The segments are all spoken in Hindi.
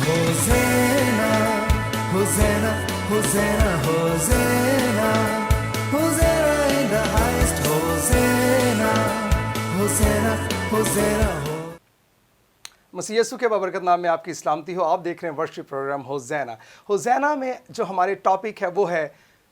Hosanna, Hosanna, Hosanna, Hosanna, Hosanna in the highest. Hosanna, Hosanna, Hosanna. मसीह यीशु के बबरकत नाम में आपकी सलामती हो। आप देख रहे हैं वर्शिप प्रोग्राम होज़ैना। होज़ैना में जो हमारे टॉपिक है वो है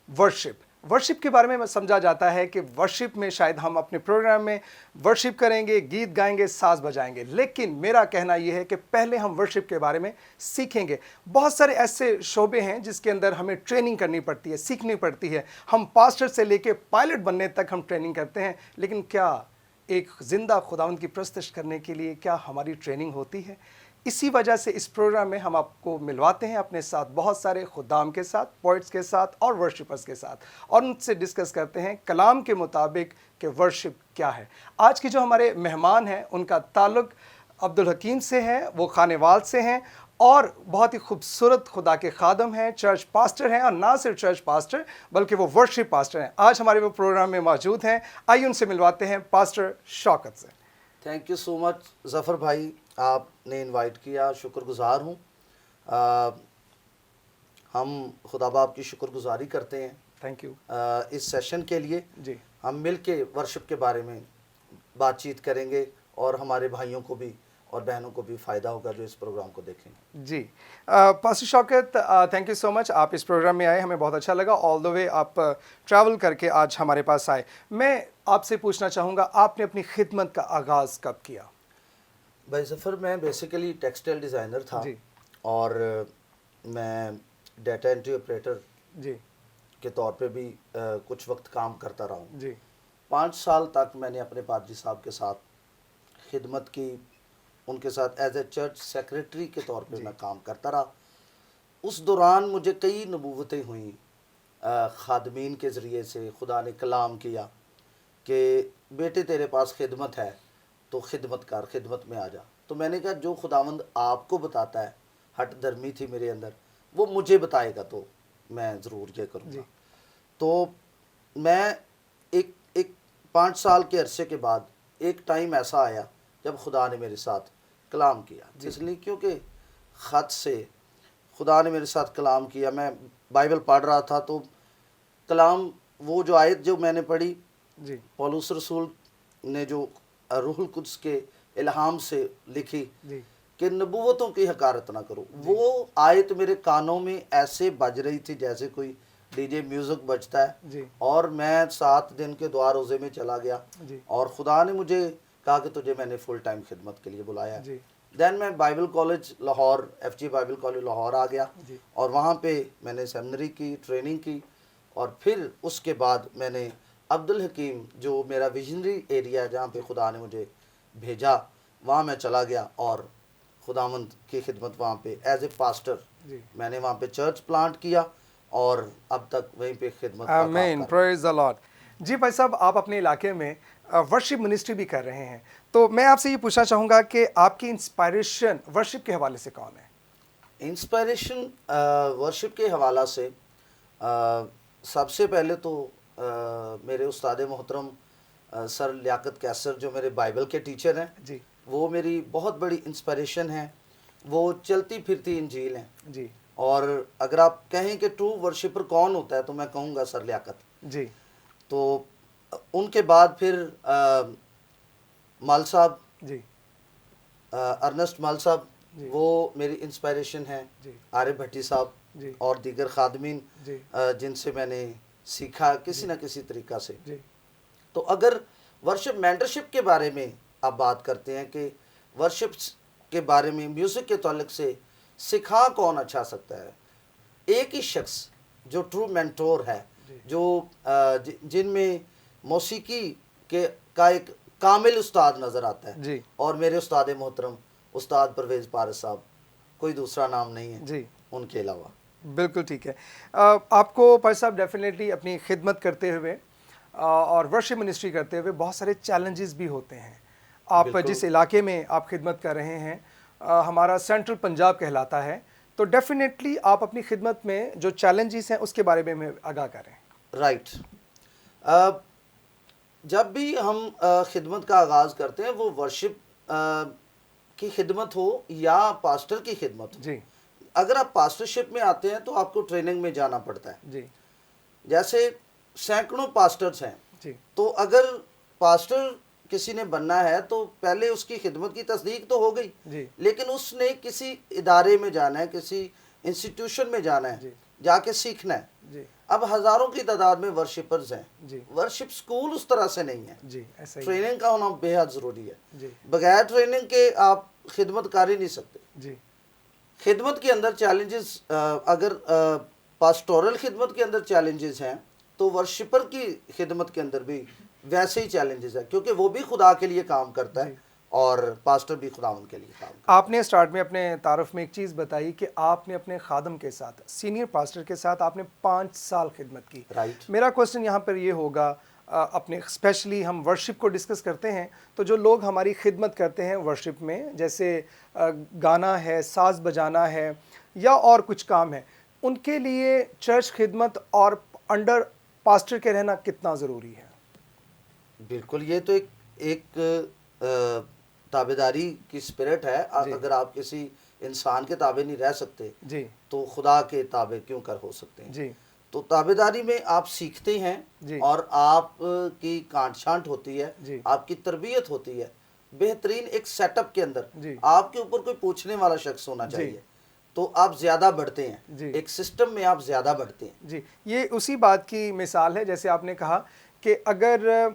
वर्शिप। वर्शिप के बारे में समझा जाता है कि वर्शिप में शायद हम अपने प्रोग्राम में वर्शिप करेंगे, गीत गाएंगे, साज बजाएंगे, लेकिन मेरा कहना यह है कि पहले हम वर्शिप के बारे में सीखेंगे। बहुत सारे ऐसे शोबे हैं जिसके अंदर हमें ट्रेनिंग करनी पड़ती है, सीखनी पड़ती है। हम पास्टर से लेके पायलट बनने तक हम ट्रेनिंग करते हैं, लेकिन क्या एक जिंदा खुदावंद की प्रस्तुति करने के लिए क्या हमारी ट्रेनिंग होती है? इसी वजह से इस प्रोग्राम में हम आपको मिलवाते हैं अपने साथ बहुत सारे खुदाम के साथ, पोइट्स के साथ और वर्शिपर्स के साथ, और उनसे डिस्कस करते हैं कलाम के मुताबिक कि वर्शिप क्या है। आज के जो हमारे मेहमान हैं उनका ताल्लुक अब्दुल हकीम से है, वो खानेवाल से हैं और बहुत ही खूबसूरत खुदा के खादम हैं, चर्च पास्टर हैं, और ना सिर्फ चर्च पास्टर बल्कि वो वर्शिप पास्टर हैं। आज हमारे वो प्रोग्राम में मौजूद हैं। आइए उनसे मिलवाते हैं पास्टर शौकत से। Thank you so much Zafar भाई, आपने इनवाइट किया, शुक्रगुज़ार हूँ। हम खुदा बाप की शुक्रगुज़ारी करते हैं थैंक यू इस सेशन के लिए। जी, हम मिल के वर्शिप के बारे में बातचीत करेंगे और हमारे भाइयों को भी और बहनों को भी फ़ायदा होगा जो इस प्रोग्राम को देखेंगे। जी। Pastor Shaukat, thank you so much, आप इस प्रोग्राम में आए, हमें बहुत अच्छा लगा। ऑल द वे आप ट्रैवल करके आज हमारे पास आए। मैं आपसे पूछना चाहूँगा, आपने अपनी खिदमत का आगाज़ कब किया? भाई ज़फ़र, मैं बेसिकली टेक्सटाइल डिज़ाइनर था जी। और मैं डाटा एंट्री ऑपरेटर जी के तौर पे भी कुछ वक्त काम करता रहा हूँ। जी 5 साल तक मैंने अपने पादरी साहब के साथ खिदमत की, उनके साथ एज ए चर्च सेक्रेटरी के तौर पे मैं काम करता रहा। उस दौरान मुझे कई नबूवतें हुई खादमीन के ज़रिए से। खुदा ने कलाम किया कि बेटे तेरे पास खिदमत है तो खिदमत कर, खिदमत में आ जा। तो मैंने कहा जो खुदावंद आपको बताता है, हट धर्मी थी मेरे अंदर, वो मुझे बताएगा तो मैं ज़रूर ये करूँगा। तो मैं एक 5 साल के अरसे के बाद एक टाइम ऐसा आया जब खुदा ने मेरे साथ कलाम किया, इसलिए क्योंकि ख़त से खुदा ने मेरे साथ कलाम किया। मैं बाइबल पढ़ रहा था तो कलाम, वो जो आयत जो मैंने पढ़ी, जी पौलुस रसूल ने जो रूहुल कुद्स के इल्हाम से लिखी जी कि नबूवतों की हकारत ना करो, वो आयत मेरे कानों में ऐसे बज रही थी जैसे कोई डीजे म्यूज़िक बजता है। जी और मैं 7 दिन के दुआ रोज़े में चला गया जी और खुदा ने मुझे कहा कि तुझे मैंने फुल टाइम खिदमत के लिए बुलाया है। जी दैन मैं Bible college Lahore, FG Bible college Lahore आ गया जी और वहाँ पे मैंने सेमिनरी की, ट्रेनिंग की, और फिर उसके बाद मैंने अब्दुल हकीम, जो मेरा विजनरी एरिया है जहाँ पे खुदा ने मुझे भेजा, वहाँ मैं चला गया और खुदावंद की खिदमत वहाँ पे एज ए पास्टर जी। मैंने वहाँ पे चर्च प्लांट किया और अब तक वहीं पे खिदमत का काम आमीन, कर रहा हूं। Praise the Lord. जी भाई साहब, आप अपने इलाके में वर्शिप मिनिस्ट्री भी कर रहे हैं, तो मैं आपसे ये पूछना चाहूँगा कि आपकी इंस्पायरेशन वर्शिप के हवाले से कौन है? इंस्पायरेशन वर्शिप के हवाला से सबसे पहले तो मेरे उस्ताद मोहतरम सर लियाकत कैसर, जो मेरे बाइबल के टीचर हैं, जी वो मेरी बहुत बड़ी इंस्पायरेशन है। वो चलती फिरती इंजील हैं। जी और अगर आप कहें कि ट्रू वर्शिपर कौन होता है तो मैं कहूँगा सर लियाकत। जी तो उनके बाद फिर मल साहब, जी अर्नेस्ट मल साहब, जी। वो मेरी इंस्पायरेशन है। जी आरिफ भट्टी साहब जी और दीगर खादमीन जी जिनसे मैंने सीखा किसी न किसी तरीक़ा से। जी तो अगर वर्शिप मेंटरशिप के बारे में आप बात करते हैं कि वर्शिप के बारे में, म्यूज़िक के ताल्लुक से सिखा कौन अच्छा सकता है, एक ही शख्स जो ट्रू मेंटोर है, जो जिनमें मौसीकी के का एक कामिल उस्ताद नज़र आता है, जी और मेरे उस्ताद मोहतरम उस्ताद परवेज़ पारस साहब, कोई दूसरा नाम नहीं है जी, उनके अलावा। बिल्कुल ठीक है। आपको भाई साहब डेफिनेटली अपनी खिदमत करते हुए और वर्शिप मिनिस्ट्री करते हुए बहुत सारे चैलेंजेस भी होते हैं। आप बिल्कुल। जिस इलाके में आप खिदमत कर रहे हैं, हमारा सेंट्रल पंजाब कहलाता है, तो डेफिनेटली आप अपनी खिदमत में जो चैलेंजेस हैं उसके बारे में हमें आगाह करें। राइट। जब भी हम खिदमत का आगाज़ करते हैं, वो वर्शिप की खिदमत हो या पास्टर की खिदमत हो, जी अगर आप पास्टरशिप में आते हैं तो आपको ट्रेनिंग में जाना पड़ता है। जी जैसे सैकड़ों पास्टर्स हैं, जी तो अगर पास्टर किसी ने बनना है तो पहले उसकी खिदमत की तस्दीक तो हो गई, जी लेकिन उसने किसी इदारे में जाना है, किसी इंस्टीट्यूशन में जाना जी। है, जाके सीखना है। जी अब हज़ारों की तादाद में वर्शिपर्स हैं, जी वर्शिप स्कूल उस तरह से नहीं है। जी ऐसा ही ट्रेनिंग का होना बेहद ज़रूरी है। जी बगैर ट्रेनिंग के आप खिदमत कर ही नहीं सकते। जी खिदमत के अंदर चैलेंजेस, अगर पास्टोरल खिदमत के अंदर चैलेंजेस हैं तो वर्शिपर की खिदमत के अंदर भी वैसे ही चैलेंजेस है, क्योंकि वो भी खुदा के लिए काम करता है और पास्टर भी खुदावंद के लिए काम करता आपने स्टार्ट में अपने तारुफ में एक चीज़ बताई कि आपने अपने खादम के साथ, सीनियर पास्टर के साथ आपने 5 साल खिदमत की। राइट। मेरा क्वेश्चन यहाँ पर ये होगा, अपने स्पेशली हम वर्शिप को डिस्कस करते हैं तो जो लोग हमारी खिदमत करते हैं वर्शिप में, जैसे गाना है, साज बजाना है या और कुछ काम है, उनके लिए चर्च खिदमत और अंडर पास्टर के रहना कितना ज़रूरी है? बिल्कुल, ये तो एक ताबेदारी की स्पिरिट है। अगर आप किसी इंसान के ताबे नहीं रह सकते जी तो खुदा के ताबे क्यों कर हो सकते हैं। जी तो ताबेदारी में आप सीखते जी। हैं और आपकी कांट छांट होती है, जी। आपकी तरबियत होती है। बेहतरीन एक सेटअप के अंदर जी। आपके ऊपर कोई पूछने वाला शख्स होना चाहिए, तो आप ज़्यादा बढ़ते हैं। जी। एक सिस्टम में आप ज़्यादा बढ़ते हैं। जी, ये उसी बात की मिसाल है, जैसे आपने कहा कि अगर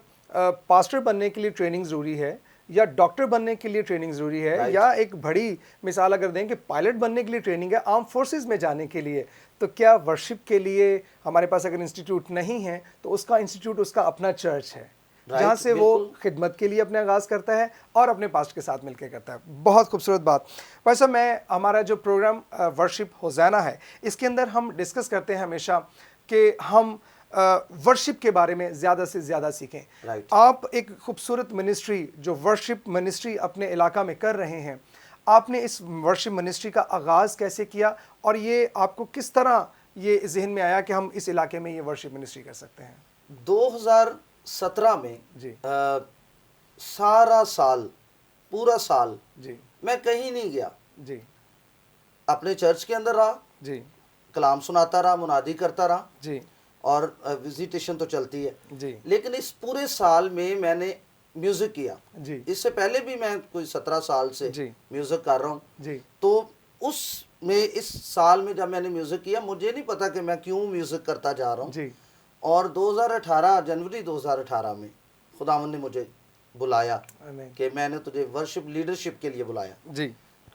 पास्टर बनने के लिए ट्रेनिंग ज़रूरी है या डॉक्टर बनने के लिए ट्रेनिंग ज़रूरी है, Right. या एक बड़ी मिसाल अगर दें कि पायलट बनने के लिए ट्रेनिंग है, आर्म फोर्सेस में जाने के लिए, तो क्या वर्शिप के लिए हमारे पास अगर इंस्टीट्यूट नहीं है तो उसका इंस्टीट्यूट उसका अपना चर्च है, Right, जहाँ से वो बिल्कुल। खिदमत के लिए अपने आगाज़ करता है और अपने पास्ट के साथ मिलकर करता है। बहुत खूबसूरत बात। वैसे मैं, हमारा जो प्रोग्राम वर्शिप होज़ाना है, इसके अंदर हम डिस्कस करते हैं हमेशा कि हम वर्शिप के बारे में ज़्यादा से ज़्यादा सीखें। Right. आप एक खूबसूरत मिनिस्ट्री, जो वर्शिप मिनिस्ट्री अपने इलाका में कर रहे हैं, आपने इस वर्शिप मिनिस्ट्री का आगाज़ कैसे किया और ये आपको किस तरह ये जहन में आया कि हम इस इलाके में ये वर्शिप मिनिस्ट्री कर सकते हैं? 2017 में जी सारा साल, पूरा साल जी मैं कहीं नहीं गया, जी अपने चर्च के अंदर रहा, जी कलाम सुनाता रहा, मुनादी करता रहा जी और विजिटेशन तो चलती है। जी लेकिन इस पूरे साल में मैंने म्यूज़िक किया। जी इससे पहले भी मैं कोई 17 साल से जी। म्यूज़िक कर रहा हूँ। जी तो उसमें, इस साल में जब मैंने म्यूज़िक किया, मुझे नहीं पता कि मैं क्यों म्यूज़िक करता जा रहा हूँ। जी और 2018 जनवरी 2018 में खुदावंद ने मुझे बुलाया आमीन। कि मैंने तुझे वर्शिप लीडरशिप के लिए बुलाया। जी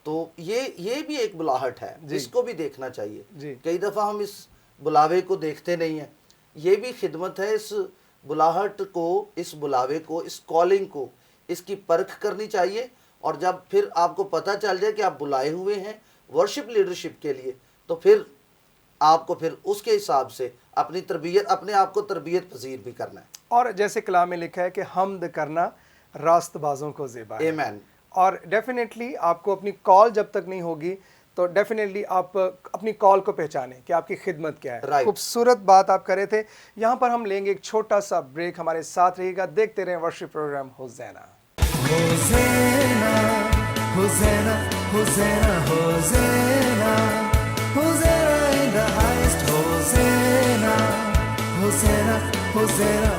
तो ये भी एक बुलाहट है, जी। इसको भी देखना चाहिए। जी। कई दफ़ा हम इस बुलावे को देखते नहीं हैं। ये भी खिदमत है। इस बुलाहट को, इस बुलावे को, इस कॉलिंग को, इसकी परख करनी चाहिए। और जब फिर आपको पता चल जाए कि आप बुलाए हुए हैं वर्शिप लीडरशिप के लिए, तो फिर आपको फिर उसके हिसाब से अपनी तरबियत, अपने आप को तरबियत पजीर भी करना है। और जैसे कलाम में लिखा है कि हम्द करना रास्तबाजों को ज़ेबा है। आमीन। और डेफिनेटली आपको अपनी कॉल जब तक नहीं होगी तो डेफिनेटली आप अपनी कॉल को पहचानें कि आपकी खिदमत क्या है। Right. खूबसूरत बात आप कर रहे थे। यहाँ पर हम लेंगे एक छोटा सा ब्रेक, हमारे साथ रहिएगा, देखते रहें worship program Hosanna. Hosanna, Hosanna, Hosanna, Hosanna, Hosanna in the highest, Hosanna, Hosanna, Hosanna,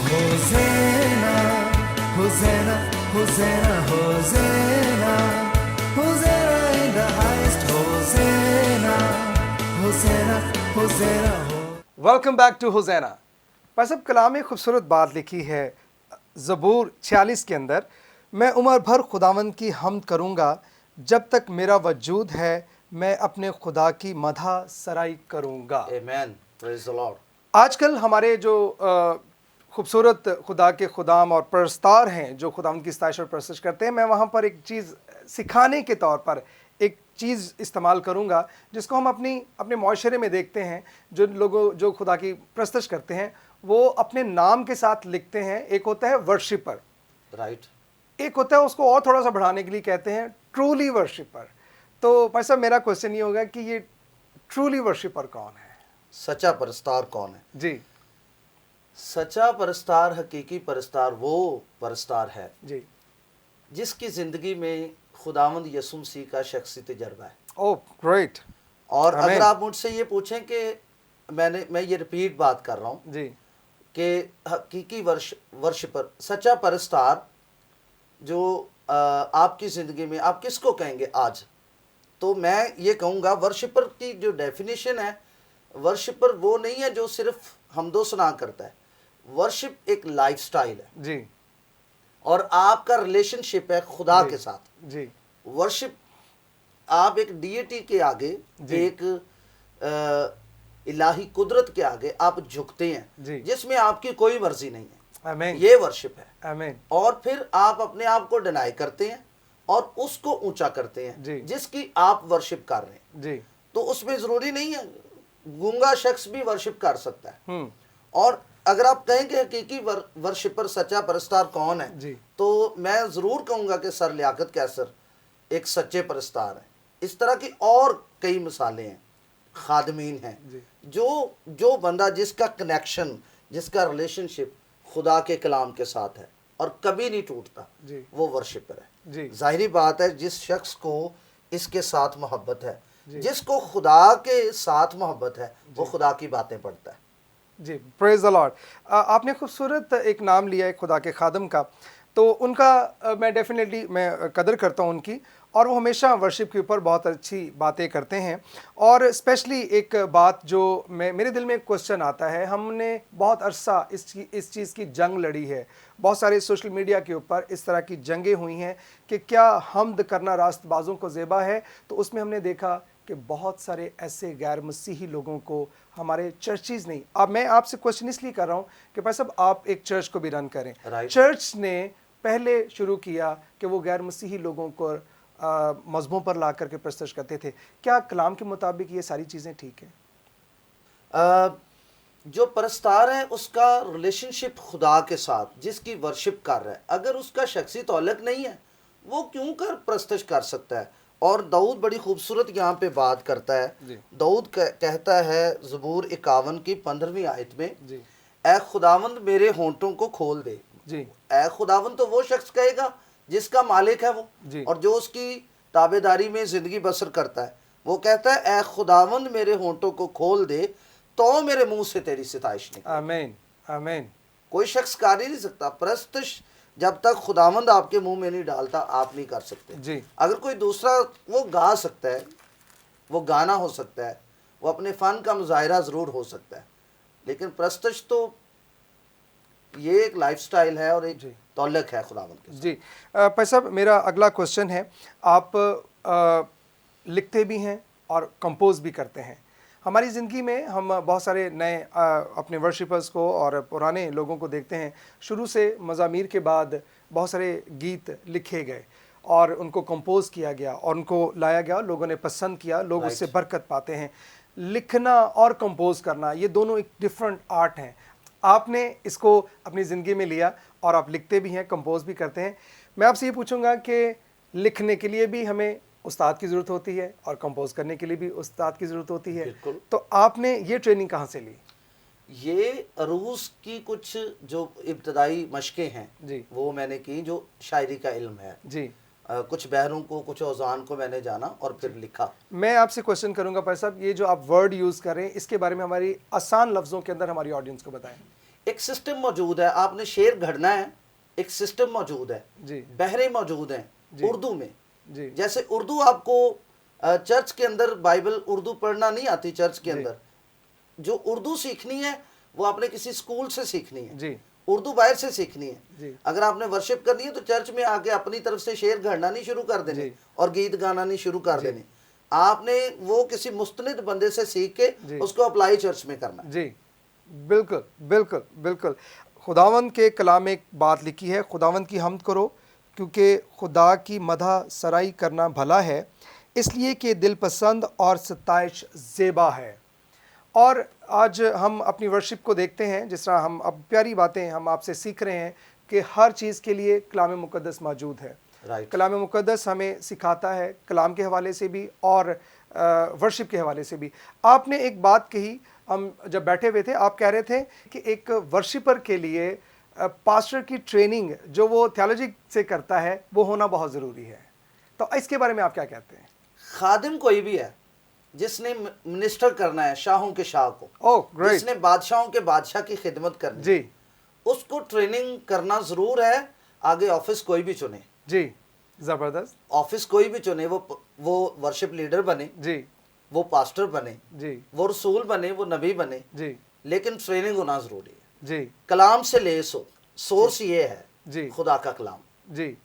Hosanna, Hosanna, Hosanna, Hosanna, Hosanna in the highest, Hosanna, Hosanna, Hosanna, welcome back to Hosanna. पर सब कलाम में खूबसूरत बात लिखी है ज़बूर 46 के अंदर, मैं उम्र भर खुदावंद की हम्द करूँगा, जब तक मेरा वजूद है मैं अपने खुदा की मदह सराई करूँगा। आमीन। Praise the Lord. आजकल हमारे जो खूबसूरत खुदा के खुदाम और परस्तार हैं जो खुदावंद की सताइश और परस्तिश करते हैं, मैं वहाँ पर एक चीज़ सिखाने के तौर पर एक चीज़ इस्तेमाल करूँगा जिसको हम अपने माशरे में देखते हैं। जो लोगों जो खुदा की परस्तिश करते हैं वो अपने नाम के साथ लिखते हैं। एक होता है वर्शिपर, राइट। एक होता है, उसको और थोड़ा सा बढ़ाने के लिए कहते हैं ट्रूली वर्शिपर। तो भाई साहब, मेरा क्वेश्चन ये होगा कि ये ट्रूली वर्शिपर कौन है? सच्चा परस्तार कौन है? जी सच्चा परस्तार, हकीकी परस्तार वो परस्तार है जी। जिसकी ज़िंदगी में खुदावंद यसुम मसीह का शख्सी तजर्बा है। Oh great. और आमीन। अगर आप मुझसे ये पूछें कि मैं ये रिपीट बात कर रहा हूँ जी कि हकीकी वर्शिपर, सच्चा परस्तार जो आपकी ज़िंदगी में, आप किसको कहेंगे आज? तो मैं ये कहूँगा वर्शिपर की जो डेफिनेशन है, वर्शिपर वो नहीं है जो सिर्फ हमदो सना करता है। वर्शिप एक लाइफस्टाइल है जी और आपका रिलेशनशिप है खुदा जी, के साथ। जी वर्शिप, आप एक डीएटी के आगे, जी। एक इलाही कुदरत के आगे आप झुकते जी। हैं जिसमें आपकी कोई मर्जी नहीं है। आमीन। ये वर्शिप है। आमीन। और फिर आप अपने आप को डिनाई करते हैं और उसको ऊंचा करते जी। हैं जिसकी आप वर्शिप कर रहे हैं। जी। तो उसमें ज़रूरी नहीं है, गूंगा शख्स भी वर्शिप कर सकता है। हम्म। और अगर आप कहें कि हकीकी वर्शिपर, सच्चा परस्तार कौन है, जी। तो मैं ज़रूर कहूँगा कि सर लियाकत कैसर एक सच्चे परस्तार है। इस तरह की और कई मिसालें हैं, खादमीन हैं, जी। जो बंदा जिसका कनेक्शन, जिसका रिलेशनशिप खुदा के कलाम के साथ है और कभी नहीं टूटता, जी। वो वर्शिपर है। जी। जाहिरी बात है, जिस शख्स को इसके साथ मोहब्बत है, जी। जिसको खुदा के साथ मोहब्बत है, वो खुदा की बातें पढ़ता है। जी, प्रेज द लॉर्ड। आपने खूबसूरत एक नाम लिया है खुदा के खादम का, तो उनका मैं डेफिनेटली मैं कदर करता हूँ उनकी, और वो हमेशा वर्शिप के ऊपर बहुत अच्छी बातें करते हैं। और स्पेशली एक बात जो मेरे दिल में एक क्वेश्चन आता है, हमने बहुत अरसा इस चीज़ की जंग लड़ी है, बहुत सारे सोशल मीडिया के ऊपर इस तरह की जंगें हुई हैं कि क्या हमद करना रास्तबाजों को ज़ेबा है। तो उसमें हमने देखा कि बहुत सारे ऐसे गैर मसीही लोगों को हमारे चर्चेज़ नहीं, अब मैं आपसे क्वेश्चन इसलिए कर रहा हूँ कि भाई साहब आप एक चर्च को भी रन करें, Right. चर्च ने पहले शुरू किया कि वो गैर मसीही लोगों को मज़हबों पर ला करके प्रस्तुत करते थे। क्या कलाम के मुताबिक ये सारी चीज़ें ठीक है? जो परस्तार है उसका रिलेशनशिप खुदा के साथ, जिसकी वर्शिप कर रहा है, अगर उसका शख्सी तौलक नहीं है, वो क्यों कर प्रस्तुत कर सकता है? और दाऊद बड़ी खूबसूरत यहाँ पे बात करता है। जी। दाऊद कहता है ज़बूर 51 की 15वीं आयत में, जी। ए खुदावंद मेरे होंठों को खोल दे। जी। ए खुदावंद तो वो शख्स कहेगा जिसका मालिक है वो, जी। और जो उसकी ताबेदारी में ज़िंदगी बसर करता है। वो कहता है ए खुदावंद मेरे होंठों को खोल दे तो मेरे मुंह से तेरी सिताइश निकले। आमीन। आमीन। कोई शख्स कर ही नहीं सकता प्रस्तुत जब तक खुदावंद आपके मुंह में नहीं डालता, आप नहीं कर सकते। जी। अगर कोई दूसरा वो गा सकता है, वो गाना हो सकता है, वो अपने फ़न का मुजाहिरा ज़रूर हो सकता है, लेकिन प्रस्तुत तो ये एक लाइफस्टाइल है और एक जी। तौलक है खुदावंद के साथ। जी। भाई साहब मेरा अगला क्वेश्चन है, आप लिखते भी हैं और कंपोज भी करते हैं। हमारी ज़िंदगी में हम बहुत सारे नए अपने वर्शिपर्स को और पुराने लोगों को देखते हैं, शुरू से मज़ामीर के बाद बहुत सारे गीत लिखे गए और उनको कंपोज किया गया और उनको लाया गया, लोगों ने पसंद किया, लोग Right. उससे बरकत पाते हैं। लिखना और कंपोज करना ये दोनों एक डिफरेंट आर्ट हैं। आपने इसको अपनी ज़िंदगी में लिया और आप लिखते भी हैं, कंपोज भी करते हैं। मैं आपसे ये पूछूंगा कि लिखने के लिए भी हमें उस्ताद की ज़रूरत होती है और कंपोज करने के लिए भी उस्ताद की ज़रूरत होती है। बिल्कुल। तो आपने ये ट्रेनिंग कहाँ से ली? ये रूस की कुछ जो इब्तदाई मशक़ें हैं जी। वो मैंने की, जो शायरी का इल्म है। जी। कुछ बहरों को, कुछ औज़ान को मैंने जाना और फिर लिखा। मैं आपसे क्वेश्चन करूंगा भाई साहब, ये जो आप वर्ड यूज़ कर रहे हैं इसके बारे में हमारी आसान लफ्ज़ों के अंदर हमारी ऑडियंस को बताएं। एक सिस्टम मौजूद है, आपने शेर घड़ना है, एक सिस्टम मौजूद है, जी। बहरें मौजूद हैं जी। उर्दू में। जी। जैसे उर्दू आपको चर्च के अंदर बाइबल उर्दू पढ़ना नहीं आती, चर्च के जी। अंदर जो उर्दू सीखनी है वो आपने किसी स्कूल से सीखनी है, जी। उर्दू बाहर से सीखनी है। जी। अगर आपने वर्शिप करनी है तो चर्च में आके अपनी तरफ से शेर घड़ना नहीं शुरू कर देने जी। और गीत गाना नहीं शुरू कर जी। देने। आपने वो किसी मुस्तनिद बंदे से सीख के जी। उसको अप्लाई चर्च में करना है। जी, बिल्कुल बिल्कुल बिल्कुल। खुदावंद के कलाम में एक बात लिखी है, खुदावंद की हम्द करो क्योंकि खुदा की मदह सराई करना भला है, इसलिए कि दिल पसंद और सताइश ज़ेबा है। और आज हम अपनी वर्शिप को देखते हैं, जिस तरह हम अब प्यारी बातें हम आपसे सीख रहे हैं कि हर चीज़ के लिए कलाम मुक़द्दस मौजूद है। राइट। कलाम मुक़द्दस हमें सिखाता है, कलाम के हवाले से भी और वर्शिप के हवाले से भी। आपने एक बात कही हम जब बैठे हुए थे, आप कह रहे थे कि एक वर्शिपर के लिए पास्टर की ट्रेनिंग जो वो थियोलॉजी से करता है वो होना बहुत ज़रूरी है। तो इसके बारे में आप क्या कहते हैं? खादिम कोई भी है जिसने मिनिस्टर करना है शाहों के शाह को, ओह ग्रेट, जिसने बादशाहों के बादशाह की खिदमत करनी है, जी उसको ट्रेनिंग करना ज़रूर है। आगे ऑफिस कोई भी चुने, जी, ज़बरदस्त, ऑफिस कोई भी चुने, वो वर्शिप लीडर बने, जी वो पास्टर बने, जी वो रसूल बने, वो नबी बने, जी लेकिन ट्रेनिंग होना ज़रूरी है। जी कलाम से लेस हो, सोर्स ये है जी खुदा का कलाम। जी।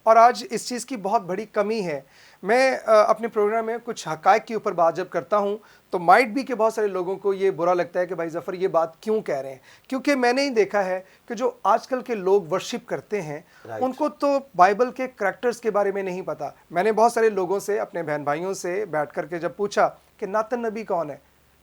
और आज इस चीज़ की बहुत बड़ी कमी है। मैं अपने प्रोग्राम में कुछ हक़ाइक़ के ऊपर बात जब करता हूँ तो माइट भी कि बहुत सारे लोगों को ये बुरा लगता है कि भाई ज़फ़र ये बात क्यों कह रहे हैं, क्योंकि मैंने ही देखा है कि जो आजकल के लोग वर्शिप करते हैं उनको तो बाइबल के करैक्टर्स के बारे में नहीं पता। मैंने बहुत सारे लोगों से, अपने बहन भाइयों से बैठ कर के जब पूछा कि नातन नबी कौन है,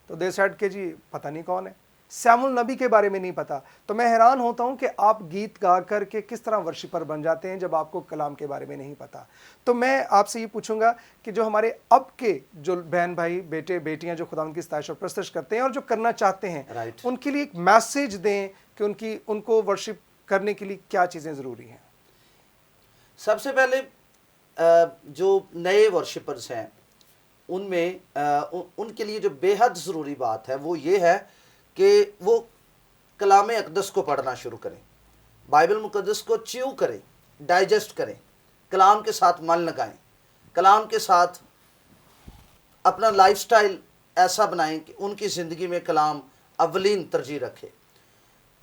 तो दे सेड के जी पता नहीं कौन है, सैमुअल नबी के बारे में नहीं पता। तो मैं हैरान होता हूं कि आप गीत गा कर के किस तरह वर्शिपर बन जाते हैं जब आपको कलाम के बारे में नहीं पता। तो मैं आपसे ये पूछूंगा कि जो हमारे अब के जो बहन भाई, बेटे बेटियां जो खुदा उनकी सताइश और प्रस्तुत करते हैं और जो करना चाहते हैं, उनके लिए एक मैसेज दें कि उनको वर्शिप करने के लिए क्या चीज़ें ज़रूरी हैं। सबसे पहले जो नए वर्शिपर्स हैं उनमें उनके लिए जो बेहद ज़रूरी बात है वो ये है कि वो कलाम अक़दस को पढ़ना शुरू करें, बाइबल मुक़द्दस को च्यू करें, डाइजेस्ट करें, कलाम के साथ मन लगाएं, कलाम के साथ अपना लाइफस्टाइल ऐसा बनाएं कि उनकी ज़िंदगी में कलाम अव्वलीन तरजीह रखे।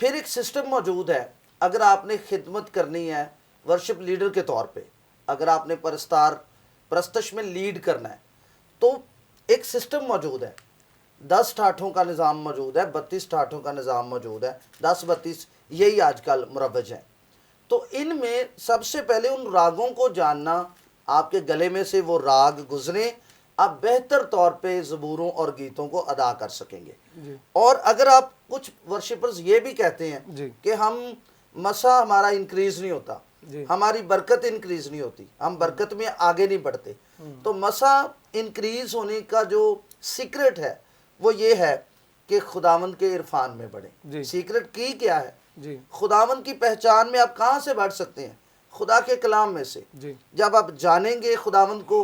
फिर एक सिस्टम मौजूद है, अगर आपने खिदमत करनी है वर्शिप लीडर के तौर पे, अगर आपने परस्तश में लीड करना है तो एक सिस्टम मौजूद है। 10 ठाठों का निज़ाम मौजूद है, 32 ठाठों का निज़ाम मौजूद है, 10-32 यही आजकल मुरव्वज हैं। तो इनमें सबसे पहले उन रागों को जानना, आपके गले में से वो राग गुजरे, आप बेहतर तौर पे ज़बूरों और गीतों को अदा कर सकेंगे। और अगर आप कुछ वर्शिपर्स ये भी कहते हैं कि हम मसा हमारा इंक्रीज़ नहीं होता, हमारी बरकत इंक्रीज़ नहीं होती, हम बरकत में आगे नहीं बढ़ते, तो मसा इंक्रीज़ होने का जो सीक्रेट है वो ये है कि खुदावंद के इरफान में बढ़े। सीक्रेट की क्या है? खुदावंद की पहचान में आप कहाँ से बढ़ सकते हैं? खुदा के कलाम में से। जब आप जानेंगे खुदावंद को,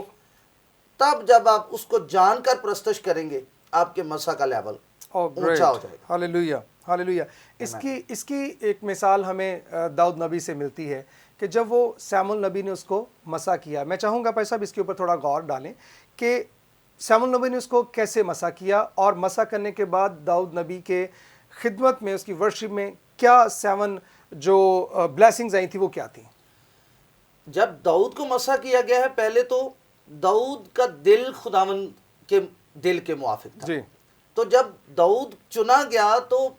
तब जब आप उसको जानकर प्रस्तुत करेंगे आपके मसा का लेवल ऊंचा हो जाएगा। Hallelujah, hallelujah. इसकी एक मिसाल हमें दाऊद नबी से मिलती है कि जब वो सैमुअल नबी ने उसको मसा किया। मैं चाहूँगा भाई साहब इसके ऊपर थोड़ा गौर डालें कि सैमुअल नबी ने उसको कैसे मसा किया और मसा करने के बाद दाऊद नबी के खिदमत में, उसकी वर्शिप में क्या 7 जो ब्लेसिंग्स आई थी वो क्या थी? जब दाऊद को मसा किया गया है, पहले तो दाऊद का दिल खुदावन के दिल के मुआफिक था जी। तो जब दाऊद चुना गया तो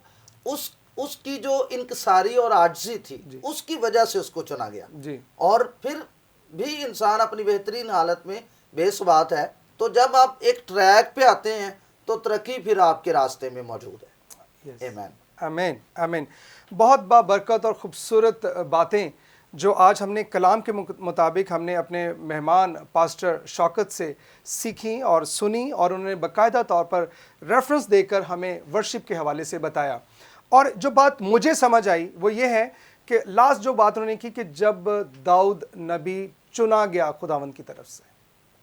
उसकी जो इनकसारी और आजिज़ी थी उसकी वजह से उसको चुना गया जी। और फिर भी इंसान अपनी बेहतरीन हालत में बेसबात है, तो जब आप एक ट्रैक पे आते हैं तो तरक्की फिर आपके रास्ते में मौजूद है। आमीन, आमीन, आमीन। बहुत बाबरकत और ख़ूबसूरत बातें जो आज हमने कलाम के मुताबिक हमने अपने मेहमान पास्टर शौकत से सीखी और सुनी, और उन्होंने बाकायदा तौर पर रेफरेंस देकर हमें वर्शिप के हवाले से बताया। और जो बात मुझे समझ आई वो ये है कि लास्ट जो बात उन्होंने की कि जब दाऊद नबी चुना गया खुदावंद की तरफ से,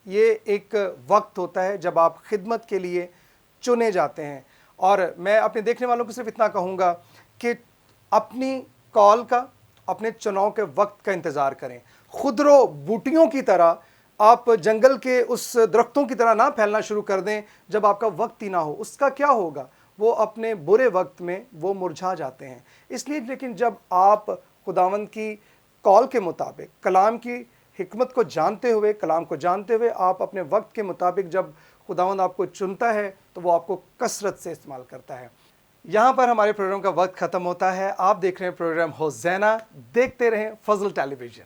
ये एक वक्त होता है जब आप खिदमत के लिए चुने जाते हैं। और मैं अपने देखने वालों को सिर्फ इतना कहूँगा कि अपनी कॉल का, अपने चुनाव के वक्त का इंतज़ार करें। खुदरो बूटियों की तरह आप जंगल के उस दरख्तों की तरह ना फैलना शुरू कर दें जब आपका वक्त ही ना हो। उसका क्या होगा? वो अपने बुरे वक्त में वो मुरझा जाते हैं। इसलिए लेकिन जब आप खुदावंद की कॉल के मुताबिक, कलाम की हिकमत को जानते हुए, कलाम को जानते हुए आप अपने वक्त के मुताबिक जब खुदावंद आपको चुनता है तो वो आपको कसरत से इस्तेमाल करता है। यहाँ पर हमारे प्रोग्राम का वक्त ख़त्म होता है। आप देख रहे हैं प्रोग्राम होज़ैना। देखते रहें फजल टेलीविज़न।